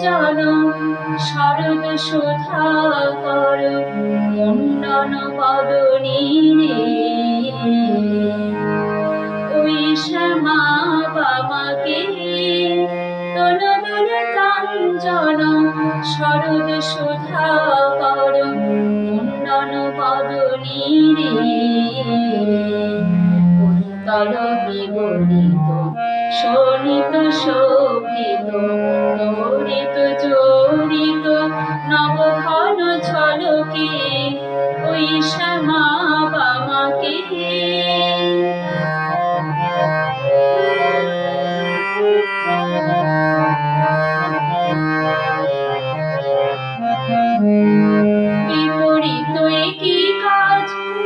কাঞ্চন শরদ সুধাকর মুন্ডন বদনী রে। ওই শ্যামা বামাকে তনদুল কাঞ্চন শরদ সুধাকর মুন্ডন বদনী রে। কুন্তল বিগলিত শোণিত শোভিত তরিত জড়িত নবঘন ঝলকে ওই শ্যামা বামাকে